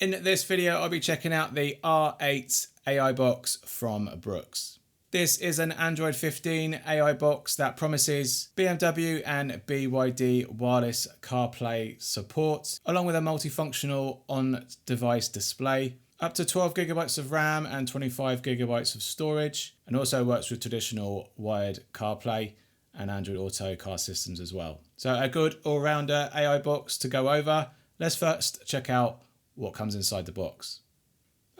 In this video, I'll be checking out the R8 AI Box from Bruxe. This is an Android 15 AI box that promises BMW and BYD Wireless CarPlay support, along with a multifunctional on-device display, up to 12 gigabytes of RAM and 25 gigabytes of storage, and also works with traditional wired CarPlay and Android Auto car systems as well. So a good all-rounder AI box to go over. Let's first check out what comes inside the box.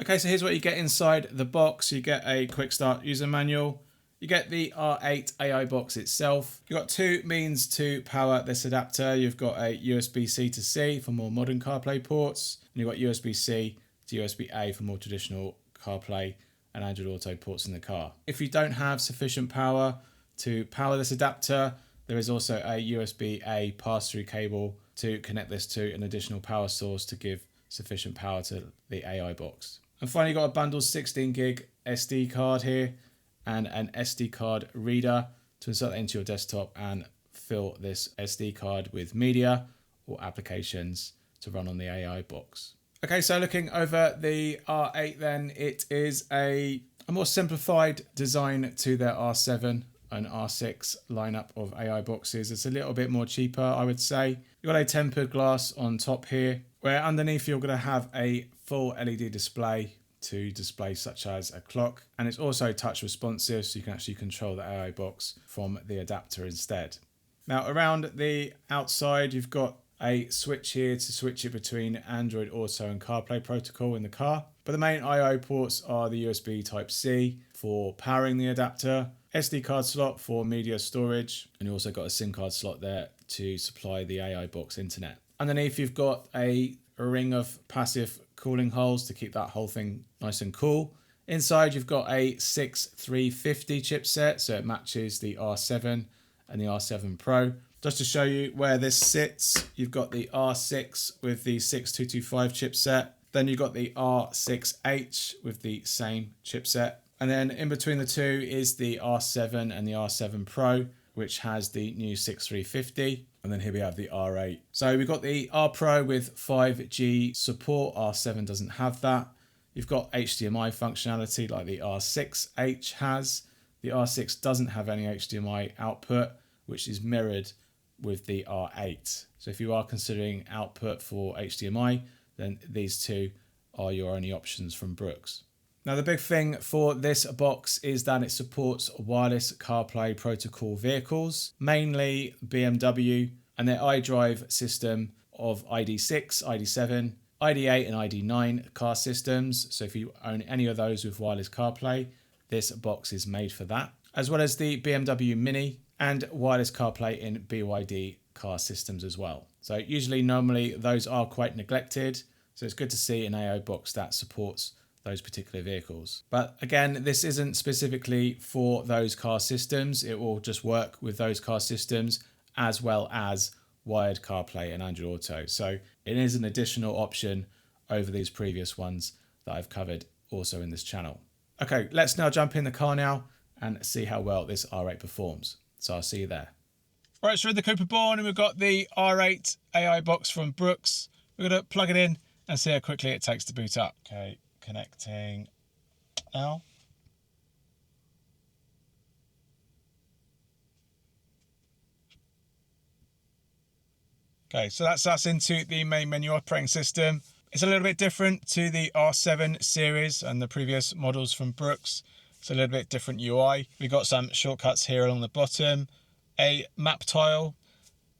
Okay, so here's what you get inside the box. You get a quick start user manual. You get the R8 AI box itself. You've got two means to power this adapter. You've got a USB-C to C for more modern CarPlay ports, and you've got USB-C to USB-A for more traditional CarPlay and Android Auto ports in the car. If you don't have sufficient power to power this adapter, there is also a USB-A pass-through cable to connect this to an additional power source to give sufficient power to the AI box. And finally, you've got a bundled 16 gig SD card here and an SD card reader to insert that into your desktop and fill this SD card with media or applications to run on the AI box. Okay, so looking over the R8 then, it is a more simplified design to their R7 and R6 lineup of AI boxes. It's a little bit more cheaper, I would say. You've got a tempered glass on top here, where underneath you're going to have a full LED display to displays such as a clock, and it's also touch responsive, so you can actually control the AI box from the adapter instead. Now around the outside you've got a switch here to switch it between Android Auto and CarPlay protocol in the car, but the main I/O ports are the USB Type-C for powering the adapter, SD card slot for media storage, and you also got a SIM card slot there to supply the AI box internet. Underneath you've got a ring of passive cooling holes to keep that whole thing nice and cool. Inside you've got a 6350 chipset, so it matches the R7 and the R7 Pro. Just to show you where this sits, you've got the R6 with the 6225 chipset, then you've got the R6H with the same chipset, and then in between the two is the R7 and the R7 Pro, which has the new 6350. And then here we have the R8. So we've got the R Pro with 5G support. R7 doesn't have that. You've got HDMI functionality like the R6H has. The R6 doesn't have any HDMI output, which is mirrored with the R8. So if you are considering output for HDMI, then these two are your only options from Bruxe. Now the big thing for this box is that it supports wireless CarPlay protocol vehicles, mainly BMW and their iDrive system of ID6, ID7, ID8 and ID9 car systems. So if you own any of those with wireless CarPlay, this box is made for that, as well as the BMW Mini and wireless CarPlay in BYD car systems as well. So normally those are quite neglected. So it's good to see an AI box that supports those particular vehicles. But again, this isn't specifically for those car systems. It will just work with those car systems as well as wired CarPlay and Android Auto. So it is an additional option over these previous ones that I've covered also in this channel. Okay, let's now jump in the car now and see how well this R8 performs. So I'll see you there. Right, so we're in the Cooper Born and we've got the R8 AI box from Bruxe. We're going to plug it in and see how quickly it takes to boot up. Okay, connecting now. Okay, so that's us into the main menu operating system. It's a little bit different to the R7 series and the previous models from Bruxe. It's a little bit different UI. We've got some shortcuts here along the bottom, a map tile,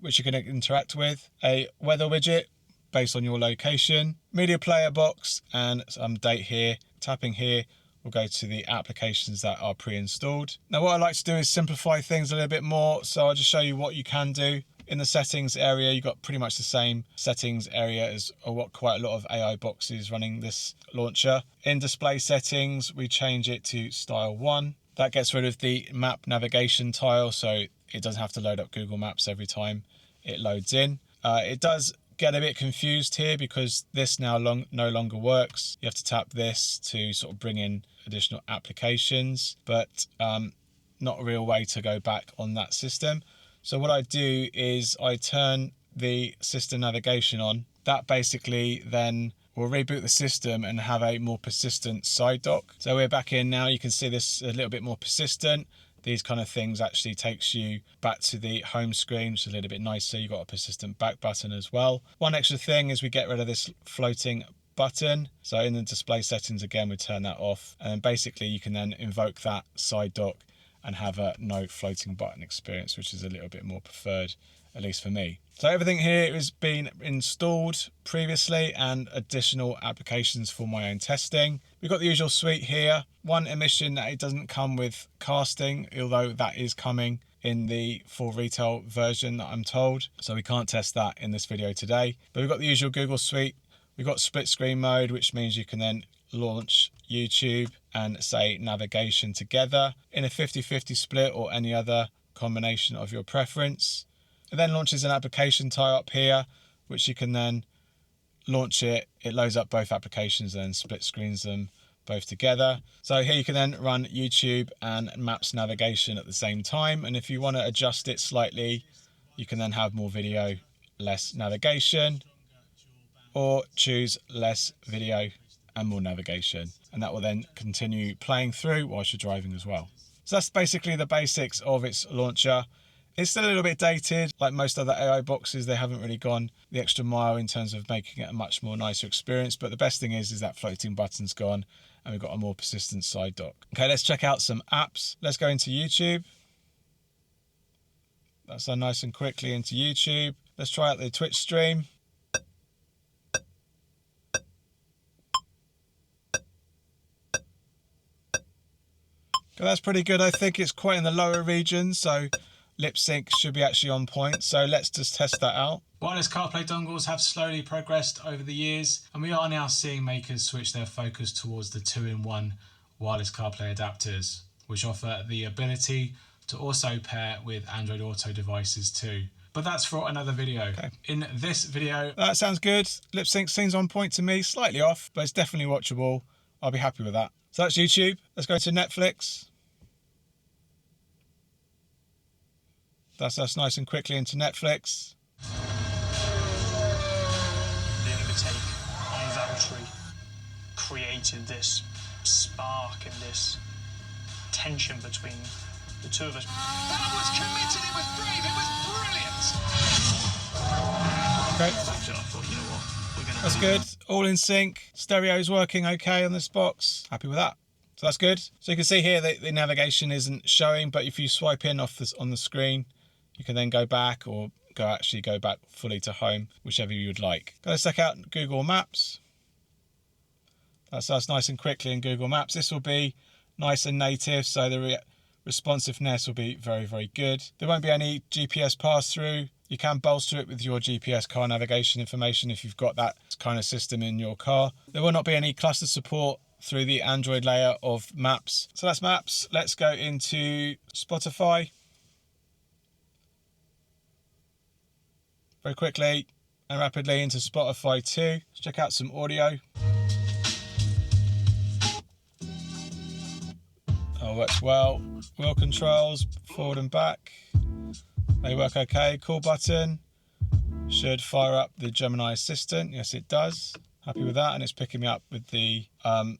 which you can interact with, a weather widget based on your location, media player box, and some date here. Tapping here will go to the applications that are pre-installed. Now what I like to do is simplify things a little bit more, so I'll just show you what you can do. In the settings area, you've got pretty much the same settings area as what quite a lot of AI boxes running this launcher. In display settings, we change it to style 1. That gets rid of the map navigation tile, so it doesn't have to load up Google Maps every time it loads in. It does get a bit confused here because this now no longer works. You have to tap this to sort of bring in additional applications, but not a real way to go back on that system. So what I do is I turn the system navigation on. That basically then we'll reboot the system and have a more persistent side dock. So we're back in now. You can see this a little bit more persistent. These kind of things actually takes you back to the home screen, which is a little bit nicer. You've got a persistent back button as well. One extra thing is we get rid of this floating button. So in the display settings, again, we turn that off. And basically you can then invoke that side dock and have a no floating button experience, which is a little bit more preferred, at least for me. So everything here has been installed previously and additional applications for my own testing. We've got the usual suite here. One omission that it doesn't come with casting, although that is coming in the full retail version that I'm told. So we can't test that in this video today. But we've got the usual Google suite. We've got split screen mode, which means you can then launch YouTube and say navigation together in a 50-50 split or any other combination of your preference. It then launches an application tie-up here, which you can then launch it. It loads up both applications and split screens them both together. So here you can then run YouTube and Maps navigation at the same time. And if you want to adjust it slightly, you can then have more video, less navigation, or choose less video and more navigation. And that will then continue playing through whilst you're driving as well. So that's basically the basics of its launcher. It's still a little bit dated. Like most other AI boxes, they haven't really gone the extra mile in terms of making it a much more nicer experience. But the best thing is that floating button's gone and we've got a more persistent side dock. Okay, let's check out some apps. Let's go into YouTube. That's done nice and quickly into YouTube. Let's try out the Twitch stream. Okay, that's pretty good. I think it's quite in the lower region, so lip sync should be actually on point. So let's just test that out. Wireless CarPlay dongles have slowly progressed over the years, and we are now seeing makers switch their focus towards the 2-in-1 wireless CarPlay adapters, which offer the ability to also pair with Android Auto devices too. But that's for another video. Okay. In this video, that sounds good. Lip sync seems on point to me, slightly off, but it's definitely watchable. I'll be happy with that. So that's YouTube. Let's go to Netflix. That's us nice and quickly into Netflix. The overtake on Valtteri created this spark and this tension between the two of us. That was committed, it was brave, it was brilliant! Okay. So I thought, you know what, we're gonna that's good. All in sync. Stereo's working okay on this box. Happy with that. So that's good. So you can see here that the navigation isn't showing, but if you swipe in off this on the screen, you can then go back or go back fully to home, whichever you would like. Let's check out Google Maps. That's us nice and quickly in Google Maps. This will be nice and native, so the responsiveness will be very, very good. There won't be any GPS pass-through. You can bolster it with your GPS car navigation information if you've got that kind of system in your car. There will not be any cluster support through the Android layer of Maps. So that's Maps. Let's go into Spotify. Very quickly and rapidly into Spotify too. Let's check out some audio. Oh, works well. Wheel controls, forward and back. They work okay. Call button. Should fire up the Gemini Assistant. Yes, it does. Happy with that. And it's picking me up with the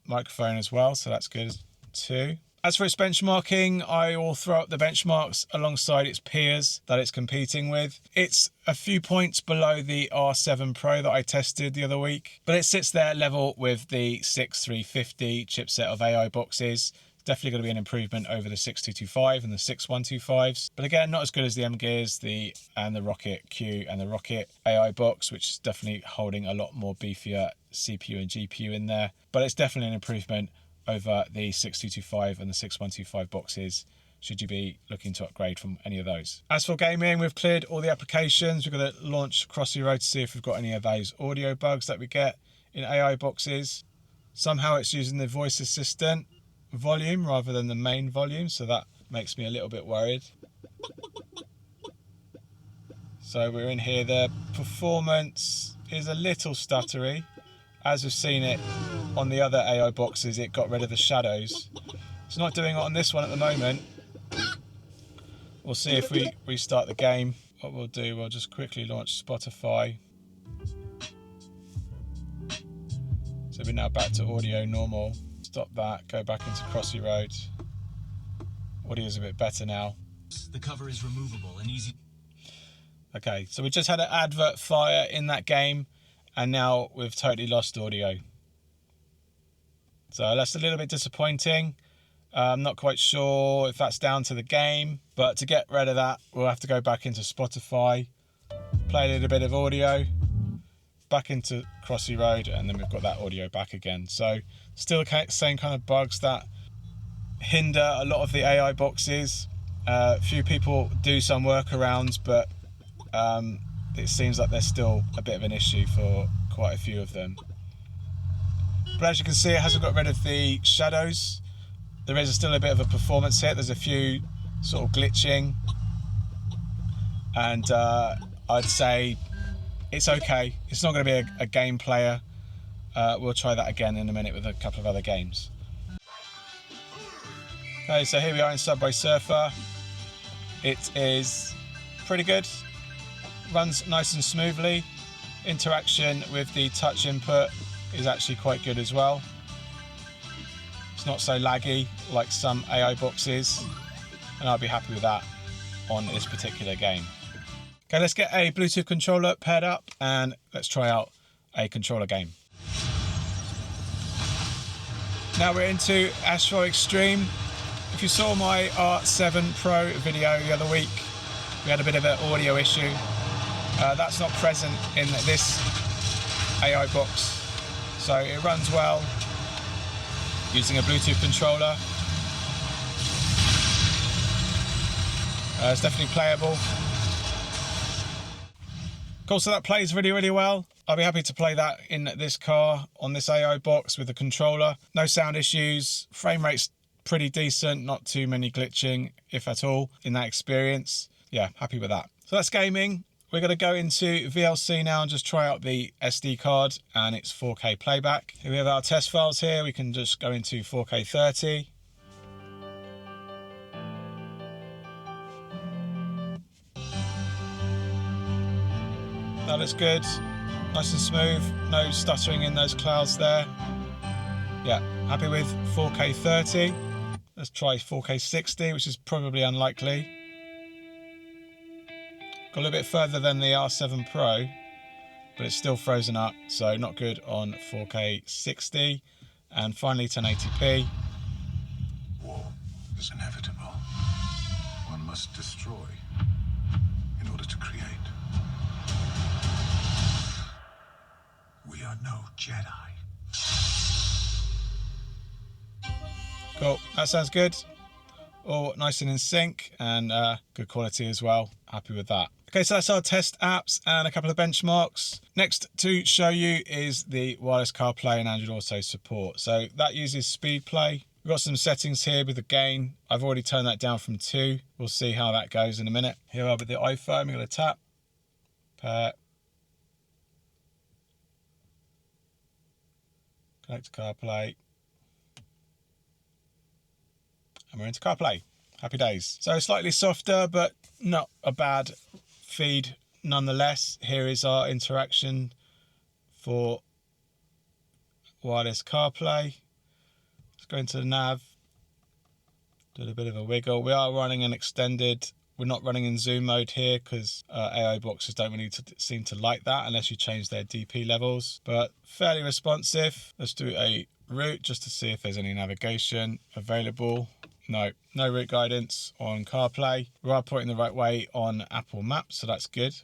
microphone as well. So that's good too. As for its benchmarking, I will throw up the benchmarks alongside its peers that it's competing with. It's a few points below the R7 Pro that I tested the other week, but it sits there level with the 6350 chipset of AI boxes. Definitely going to be an improvement over the 6225 and the 6125s. But again, not as good as the M Gears, the Rocket Q and the Rocket AI box, which is definitely holding a lot more beefier CPU and GPU in there. But it's definitely an improvement over the 6225 and the 6125 boxes, should you be looking to upgrade from any of those. As for gaming, we've cleared all the applications. We're going to launch Crossy Road to see if we've got any of those audio bugs that we get in AI boxes. Somehow it's using the voice assistant volume rather than the main volume, so that makes me a little bit worried. So we're in here. The performance is a little stuttery. As we've seen it on the other AI boxes, it got rid of the shadows. It's not doing it on this one at the moment. We'll see if we restart the game. What we'll do, we'll just quickly launch Spotify. moving now back to audio normal. Stop that, go back into Crossy Road. Audio is a bit better now. The cover is removable and easy. Okay, so we just had an advert fire in that game, and now we've totally lost audio. So that's a little bit disappointing. I'm not quite sure if that's down to the game, but to get rid of that, we'll have to go back into Spotify, play a little bit of audio, back into Crossy Road, and then we've got that audio back again. So still same kind of bugs that hinder a lot of the AI boxes. Few people do some workarounds, but it seems like there's still a bit of an issue for quite a few of them. But as you can see, it hasn't got rid of the shadows. There is still a bit of a performance hit. There's a few sort of glitching, and I'd say it's okay. It's not going to be a game player. We'll try that again in a minute with a couple of other games. Okay, so here we are in Subway Surfer. It is pretty good. Runs nice and smoothly. Interaction with the touch input is actually quite good as well. It's not so laggy like some AI boxes, and I'll be happy with that on this particular game. Okay, let's get a Bluetooth controller paired up and let's try out a controller game. Now we're into Astro Extreme. If you saw my R7 Pro video the other week, we had a bit of an audio issue. That's not present in this AI box, so it runs well using a Bluetooth controller. It's definitely playable. Cool, so that plays really, really well. I'll be happy to play that in this car on this AI box with the controller. No sound issues, frame rate's pretty decent, not too many glitching, if at all, in that experience. Yeah, happy with that. So that's gaming. We're going to go into VLC now and just try out the SD card and its 4K playback. Here we have our test files here. We can just go into 4K 30. That looks good. Nice and smooth. No stuttering in those clouds there. Yeah, happy with 4K 30. Let's try 4K 60, which is probably unlikely. Got a little bit further than the R7 Pro, but it's still frozen up, so not good on 4K 60. And finally 1080p. War is inevitable. One must destroy in order to create. We are no Jedi. Cool, that sounds good. All nice and in sync and good quality as well. Happy with that. Okay, so that's our test apps and a couple of benchmarks. Next to show you is the wireless CarPlay and Android Auto support. So that uses speed play. We've got some settings here with the gain. I've already turned that down from 2. We'll see how that goes in a minute. Here we are with the iPhone. We're going to tap, pair, connect to CarPlay, and we're into CarPlay. Happy days. So slightly softer, but not a bad feed nonetheless. Here is our interaction for wireless CarPlay. Let's go into the nav, do a bit of a wiggle. We are running an extended, we're not running in zoom mode here because AI boxes don't really seem to like that unless you change their DP levels, but fairly responsive. Let's do a route just to see if there's any navigation available. No route guidance on CarPlay. We are pointing the right way on Apple Maps, so that's good.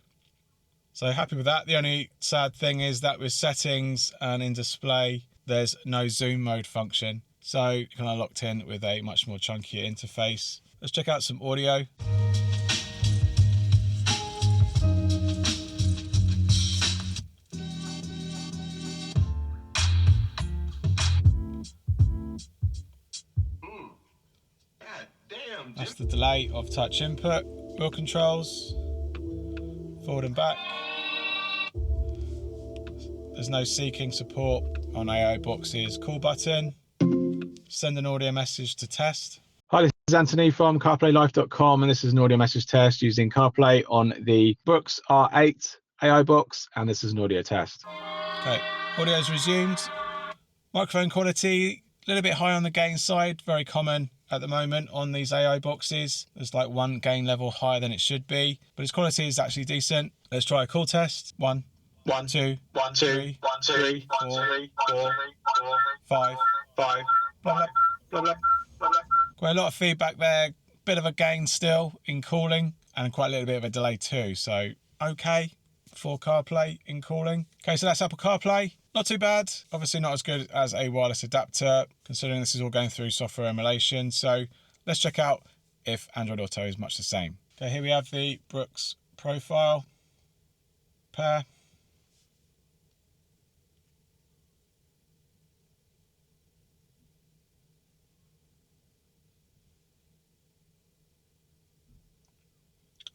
So happy with that. The only sad thing is that with settings and in display, there's no zoom mode function. So you're kind of locked in with a much more chunkier interface. Let's check out some audio. That's the delay of touch input. Wheel controls, forward and back. There's no seeking support on AI boxes. Call button. Send an audio message to test. Hi, this is Anthony from CarPlayLife.com, and this is an audio message test using CarPlay on the Bruxe R8 AI Box, and this is an audio test. Okay, audio is resumed. Microphone quality, a little bit high on the gain side, very common at the moment on these AI boxes. There's like one gain level higher than it should be, but its quality is actually decent. Let's try a call test. 1, 2, 3, 4, 5, blah, blah, blah, blah, blah. Quite a lot of feedback there, bit of a gain still in calling, and quite a little bit of a delay too, so okay for CarPlay in calling. Okay, so that's Apple CarPlay. Not too bad. Obviously not as good as a wireless adapter, considering this is all going through software emulation. So let's check out if Android Auto is much the same. Okay, here we have the Bruxe profile pair.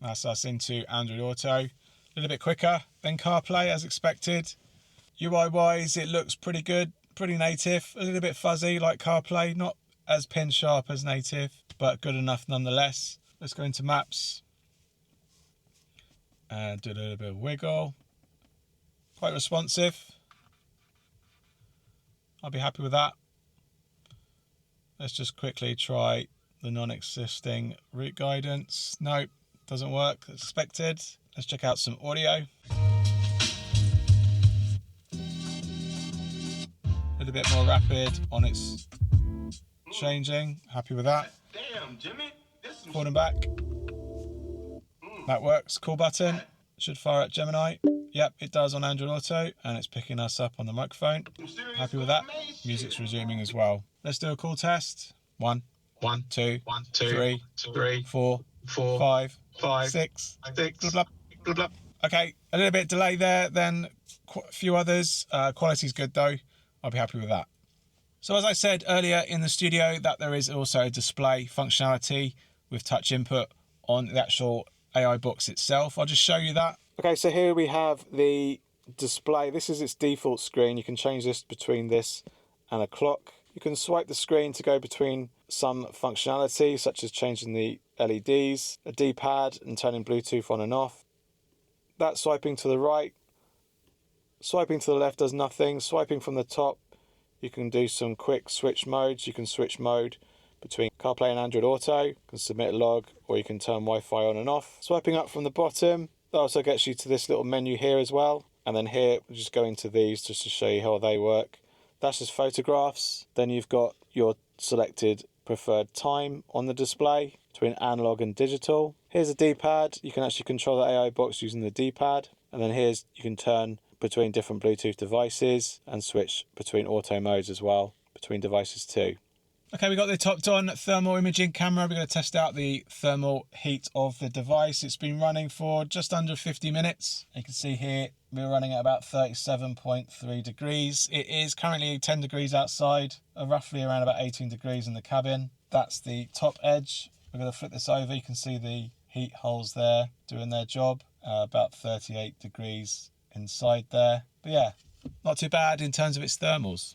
That's us into Android Auto. A little bit quicker than CarPlay as expected. UI wise, it looks pretty good, pretty native, a little bit fuzzy like CarPlay, not as pin sharp as native, but good enough nonetheless. Let's go into maps and do a little bit of wiggle. Quite responsive. I'll be happy with that. Let's just quickly try the non-existing route guidance. Nope, doesn't work as expected. Let's check out some audio. A little bit more rapid on its changing. Happy with that. Damn, Jimmy. Forward and back. That works. Call button. Should fire at Gemini. Yep, it does on Android Auto, and it's picking us up on the microphone. Happy with that. Music's resuming as well. Let's do a call test. 1, 2, 3, 4, 5, 6, blah, blah, blah, blah. Okay, a little bit delay there, then a few others. Quality's good though. I'll be happy with that. So as I said earlier in the studio, that there is also a display functionality with touch input on the actual AI box itself. I'll just show you that. Okay, so here we have the display. This is its default screen. You can change this between this and a clock. You can swipe the screen to go between some functionality, such as changing the LEDs, a D-pad and turning Bluetooth on and off. That swiping to the right. Swiping to the left does nothing. Swiping from the top, you can do some quick switch modes. You can switch mode between CarPlay and Android Auto. You can submit a log, or you can turn Wi-Fi on and off. Swiping up from the bottom, that also gets you to this little menu here as well. And then here, we'll just go into these just to show you how they work. That's just photographs. Then you've got your selected preferred time on the display between analog and digital. Here's a D-pad. You can actually control the AI box using the D-pad. And then here's, you can turn between different Bluetooth devices and switch between auto modes as well, between devices too. Okay, we got the topped on thermal imaging camera. We're going to test out the thermal heat of the device. It's been running for just under 50 minutes. You can see here we're running at about 37.3 degrees. It is currently 10 degrees outside, roughly around about 18 degrees in the cabin. That's the top edge. We're going to flip this over. You can see the heat holes there doing their job, about 38 degrees inside there. But yeah, not too bad in terms of its thermals.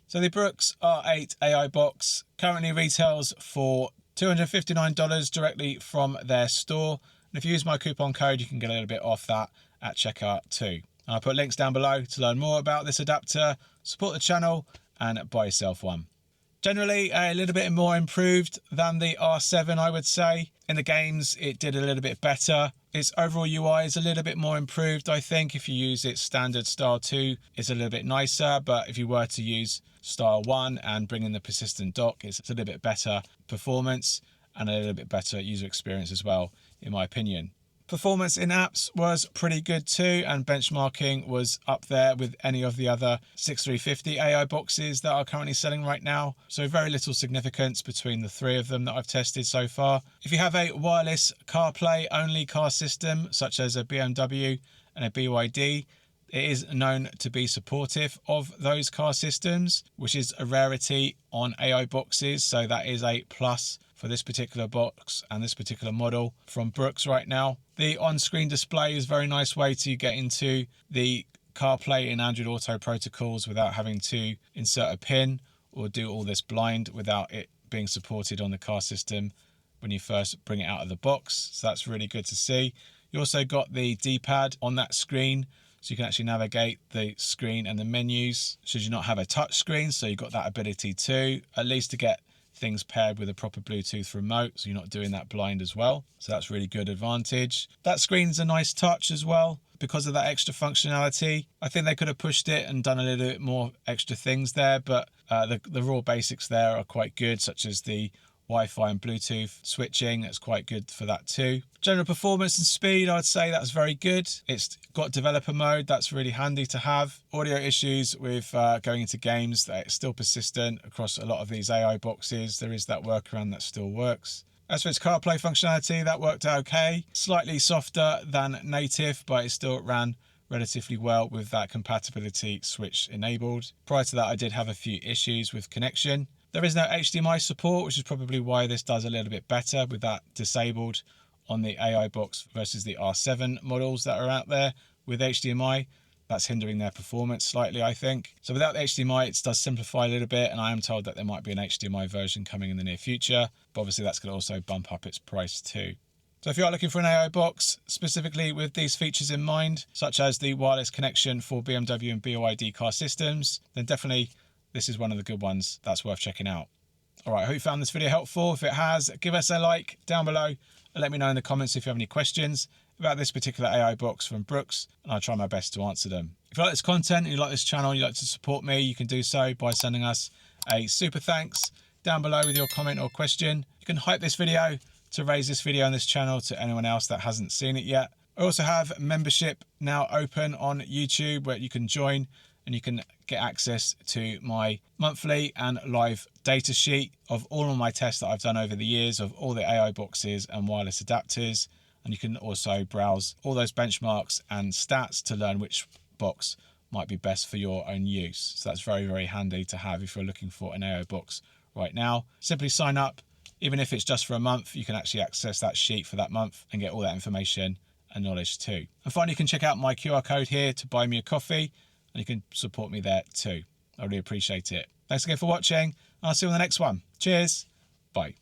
So the Bruxe R8 AI Box currently retails for $259 directly from their store. And if you use my coupon code, you can get a little bit off that at checkout too. I'll put links down below to learn more about this adapter, support the channel, and buy yourself one. Generally, a little bit more improved than the R7, I would say. In the games, it did a little bit better. Its overall UI is a little bit more improved, I think. If you use its standard Style 2, it's a little bit nicer. But if you were to use Style 1 and bring in the persistent dock, it's a little bit better performance and a little bit better user experience as well, in my opinion. Performance in apps was pretty good too, and benchmarking was up there with any of the other 6350 AI boxes that are currently selling right now. So very little significance between the three of them that I've tested so far. If you have a wireless CarPlay only car system, such as a BMW and a BYD, it is known to be supportive of those car systems, which is a rarity on AI boxes. So that is a plus for this particular box and this particular model from Bruxe right now. The on-screen display is a very nice way to get into the CarPlay and Android Auto protocols without having to insert a pin or do all this blind without it being supported on the car system when you first bring it out of the box. So that's really good to see. You also got the D-pad on that screen, so you can actually navigate the screen and the menus should you not have a touch screen. So you've got that ability too, at least to get things paired with a proper Bluetooth remote, so you're not doing that blind as well. So that's really good advantage. That screen's a nice touch as well because of that extra functionality. I think they could have pushed it and done a little bit more extra things there, but the raw basics there are quite good, such as the Wi-Fi and Bluetooth switching. That's quite good for that too. General performance and speed, I'd say that's very good. It's got developer mode, that's really handy to have. Audio issues with going into games, that's still persistent across a lot of these AI boxes. There is that workaround that still works. As for its CarPlay functionality, that worked out okay. Slightly softer than native, but it still ran relatively well with that compatibility switch enabled. Prior to that, I did have a few issues with connection. There is no HDMI support, which is probably why this does a little bit better with that disabled on the AI box versus the R7 models that are out there with HDMI. That's hindering their performance slightly, I think. So without the HDMI, it does simplify a little bit, and I am told that there might be an HDMI version coming in the near future, but obviously that's going to also bump up its price too. So if you are looking for an AI box, specifically with these features in mind, such as the wireless connection for BMW and BYD car systems, then definitely this is one of the good ones that's worth checking out. All right, I hope you found this video helpful. If it has, give us a like down below and let me know in the comments if you have any questions about this particular AI box from Bruxe, and I'll try my best to answer them. If you like this content and you like this channel and you'd like to support me, you can do so by sending us a super thanks down below with your comment or question. You can hype this video to raise this video on this channel to anyone else that hasn't seen it yet. I also have membership now open on YouTube where you can join and you can get access to my monthly and live data sheet of all of my tests that I've done over the years of all the AI boxes and wireless adapters. And you can also browse all those benchmarks and stats to learn which box might be best for your own use. So that's very, very handy to have if you're looking for an AI box right now. Simply sign up. Even if it's just for a month, you can actually access that sheet for that month and get all that information and knowledge too. And finally, you can check out my QR code here to buy me a coffee, and you can support me there too. I really appreciate it. Thanks again for watching, and I'll see you on the next one. Cheers. Bye.